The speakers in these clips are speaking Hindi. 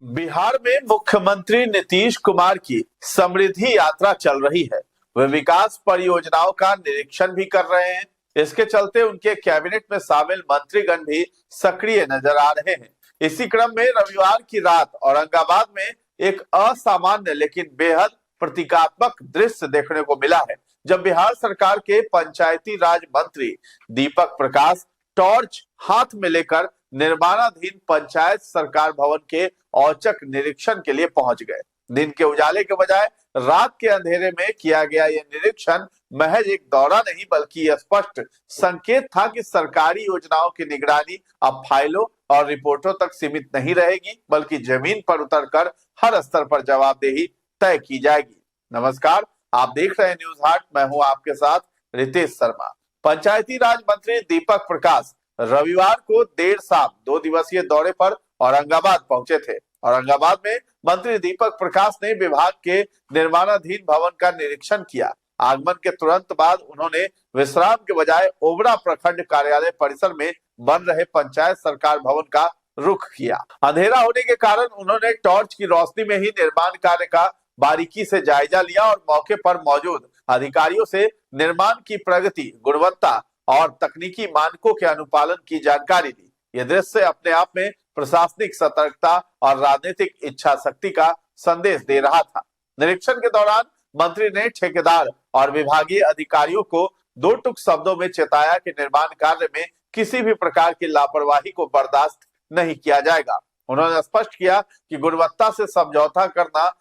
बिहार में मुख्यमंत्री नीतीश कुमार की समृद्धि यात्रा चल रही है। वे विकास परियोजनाओं का निरीक्षण भी कर रहे हैं। इसके चलते उनके कैबिनेट में शामिल मंत्रीगण भी सक्रिय नजर आ रहे हैं। इसी क्रम में रविवार की रात औरंगाबाद में एक असामान्य लेकिन बेहद प्रतीकात्मक दृश्य देखने को मिला है, जब बिहार सरकार के पंचायती राज मंत्री दीपक प्रकाश टॉर्च हाथ में लेकर निर्माणाधीन पंचायत सरकार भवन के औचक निरीक्षण के लिए पहुंच गए। दिन के उजाले के बजाय रात के अंधेरे में किया गया यह निरीक्षण महज एक दौरा नहीं बल्कि यह स्पष्ट संकेत था कि सरकारी योजनाओं की निगरानी अब फाइलों और रिपोर्टों तक सीमित नहीं रहेगी, बल्कि जमीन पर उतरकर हर स्तर पर जवाबदेही तय की जाएगी। नमस्कार, आप देख रहे हैं न्यूज हाट। मैं हूं आपके साथ रितेश शर्मा। पंचायती राज मंत्री दीपक प्रकाश रविवार को देर शाम 2 दिवसीय दौरे पर औरंगाबाद पहुंचे थे। औरंगाबाद में मंत्री दीपक प्रकाश ने विभाग के निर्माणाधीन भवन का निरीक्षण किया। आगमन के तुरंत बाद उन्होंने विश्राम के बजाय ओबरा प्रखंड कार्यालय परिसर में बन रहे पंचायत सरकार भवन का रुख किया। अंधेरा होने के कारण उन्होंने टॉर्च की रोशनी में ही निर्माण कार्य का बारीकी से जायजा लिया और मौके पर मौजूद अधिकारियों से निर्माण की प्रगति, गुणवत्ता और तकनीकी मानकों के अनुपालन की जानकारी दी। यह दृश्य अपने आप में प्रशासनिक सतर्कता और राजनीतिक इच्छा शक्ति का संदेश दे रहा था। निरीक्षण के दौरान मंत्री ने ठेकेदार और विभागीय अधिकारियों को 2 टूक शब्दों में चेताया कि निर्माण कार्य में किसी भी प्रकार की लापरवाही को बर्दाश्त नहीं किया जाएगा। उन्होंने स्पष्ट किया कि गुणवत्ता से समझौता करना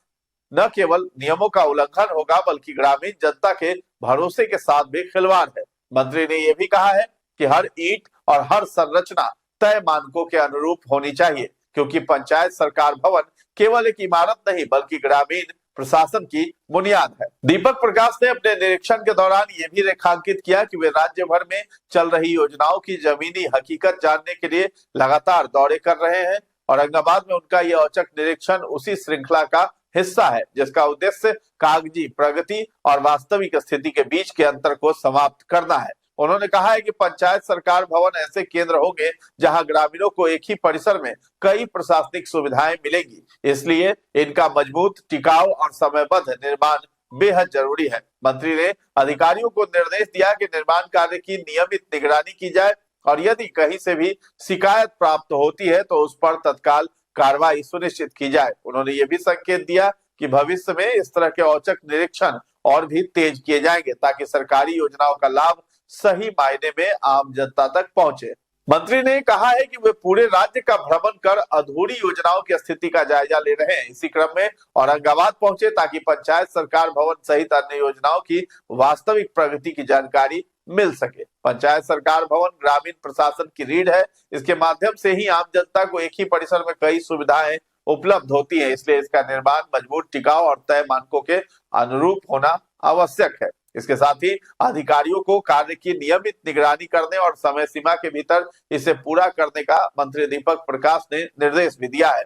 न केवल नियमों का उल्लंघन होगा बल्कि ग्रामीण जनता के भरोसे के साथ भी खिलवाड़ है। मंत्री ने यह भी कहा है कि हर ईंट और हर संरचना तय मानकों के अनुरूप होनी चाहिए, क्योंकि पंचायत सरकार भवन केवल एक इमारत नहीं बल्कि ग्रामीण प्रशासन की बुनियाद है। दीपक प्रकाश ने अपने निरीक्षण के दौरान यह भी रेखांकित किया कि वे राज्य भर में चल रही योजनाओं की जमीनी हकीकत जानने के लिए लगातार दौरे कर रहे हैं। औरंगाबाद में उनका यह औचक निरीक्षण उसी श्रृंखला का हिस्सा है जिसका उद्देश्य कागजी प्रगति और वास्तविक स्थिति के बीच के अंतर को समाप्त करना है। उन्होंने कहा है कि पंचायत सरकार भवन ऐसे केंद्र होंगे जहां ग्रामीणों को एक ही परिसर में कई प्रशासनिक सुविधाएं मिलेंगी, इसलिए इनका मजबूत, टिकाऊ और समयबद्ध निर्माण बेहद जरूरी है। मंत्री ने अधिकारियों को निर्देश दिया कि निर्माण कार्य की नियमित निगरानी की जाए और यदि कहीं से भी शिकायत प्राप्त होती है तो उस पर तत्काल कार्रवाई सुनिश्चित की जाए। उन्होंने ये भी संकेत दिया कि भविष्य में इस तरह के औचक निरीक्षण और भी तेज किए जाएंगे ताकि सरकारी योजनाओं का लाभ सही मायने में आम जनता तक पहुंचे। मंत्री ने कहा है कि वे पूरे राज्य का भ्रमण कर अधूरी योजनाओं की स्थिति का जायजा ले रहे हैं। इसी क्रम में औरंगाबाद पहुंचे ताकि पंचायत सरकार भवन सहित अन्य योजनाओं की वास्तविक प्रगति की जानकारी मिल सके। पंचायत सरकार भवन ग्रामीण प्रशासन की रीढ़ है। इसके माध्यम से ही आम जनता को एक ही परिसर में कई सुविधाएं उपलब्ध होती है, इसलिए इसका निर्माण मजबूत, टिकाऊ और तय मानकों के अनुरूप होना आवश्यक है। इसके साथ ही अधिकारियों को कार्य की नियमित निगरानी करने और समय सीमा के भीतर इसे पूरा करने का मंत्री दीपक प्रकाश ने निर्देश भी दिया है।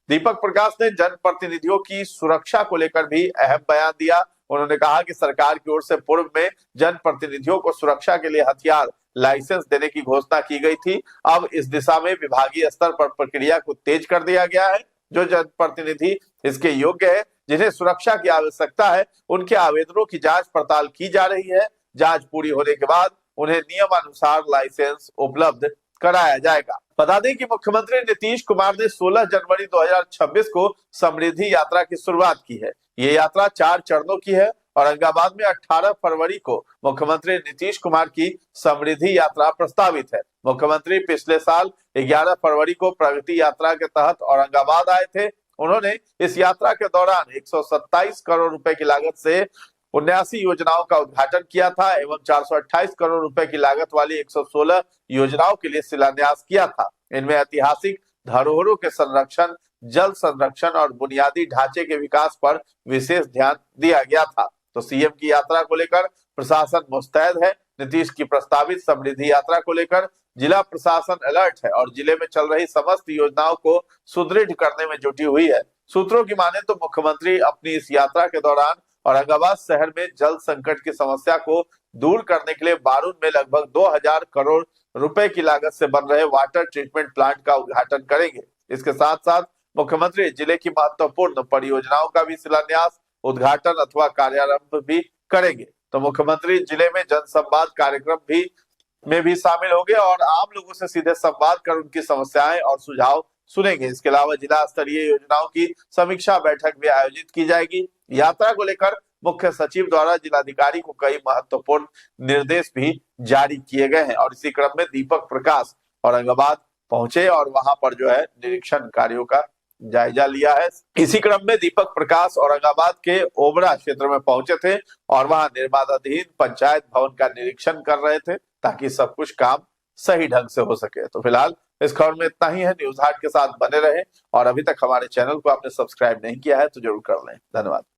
दीपक प्रकाश ने जनप्रतिनिधियों की सुरक्षा को लेकर भी अहम बयान दिया। उन्होंने कहा कि सरकार की ओर से पूर्व में जनप्रतिनिधियों को सुरक्षा के लिए हथियार लाइसेंस देने की घोषणा की गई थी। अब इस दिशा में विभागीय स्तर पर प्रक्रिया को तेज कर दिया गया है। जो जनप्रतिनिधि इसके योग्य है, जिन्हें सुरक्षा की आवश्यकता है, उनके आवेदनों की जांच पड़ताल की जा रही है। जांच पूरी होने के बाद उन्हें नियमानुसार लाइसेंस उपलब्ध कराया जाएगा। बता दें कि मुख्यमंत्री नीतीश कुमार ने 16 जनवरी 2026 को समृद्धि यात्रा की शुरुआत की है। ये यात्रा 4 चरणों की है। औरंगाबाद में 18 फरवरी को मुख्यमंत्री नीतीश कुमार की समृद्धि यात्रा प्रस्तावित है। मुख्यमंत्री पिछले साल 11 फरवरी को प्रगति यात्रा के तहत औरंगाबाद आए थे। उन्होंने इस यात्रा के दौरान 127 करोड़ रुपए की लागत से 79 योजनाओं का उद्घाटन किया था एवं 428 करोड़ रुपए की लागत वाली 116 योजनाओं के लिए शिलान्यास किया था। इनमें ऐतिहासिक धरोहरों के संरक्षण, जल संरक्षण और बुनियादी ढांचे के विकास पर विशेष ध्यान दिया गया था। तो सीएम की यात्रा को लेकर प्रशासन मुस्तैद है। नीतीश की प्रस्तावित समृद्धि यात्रा को लेकर जिला प्रशासन अलर्ट है और जिले में चल रही समस्त योजनाओं को सुदृढ़ करने में जुटी हुई है। सूत्रों की माने तो मुख्यमंत्री अपनी इस यात्रा के दौरान औरंगाबाद शहर में जल संकट की समस्या को दूर करने के लिए बारून में लगभग 2000 करोड़ रुपए की लागत से बन रहे वाटर ट्रीटमेंट प्लांट का उद्घाटन करेंगे। इसके साथ साथ मुख्यमंत्री जिले की महत्वपूर्ण परियोजनाओं का भी शिलान्यास, उद्घाटन अथवा कार्यारंभ भी करेंगे। तो मुख्यमंत्री जिले में जनसंवाद कार्यक्रम में भी शामिल होंगे और आम लोगों से सीधे संवाद कर उनकी समस्याएं और सुझाव सुनेंगे। इसके अलावा जिला स्तरीय योजनाओं की समीक्षा बैठक भी आयोजित की जाएगी। यात्रा को लेकर मुख्य सचिव द्वारा जिलाधिकारी को कई महत्वपूर्ण निर्देश भी जारी किए गए हैं और इसी क्रम में दीपक प्रकाश औरंगाबाद पहुंचे और वहां पर जो है निरीक्षण कार्यों का जायजा लिया है। इसी क्रम में दीपक प्रकाश औरंगाबाद के ओबरा क्षेत्र में पहुंचे थे और वहां निर्माणाधीन पंचायत भवन का निरीक्षण कर रहे थे ताकि सब कुछ काम सही ढंग से हो सके। तो फिलहाल इस खबर में इतना ही है। न्यूज हाट के साथ बने रहे और अभी तक हमारे चैनल को आपने सब्सक्राइब नहीं किया है तो जरूर कर लें। धन्यवाद।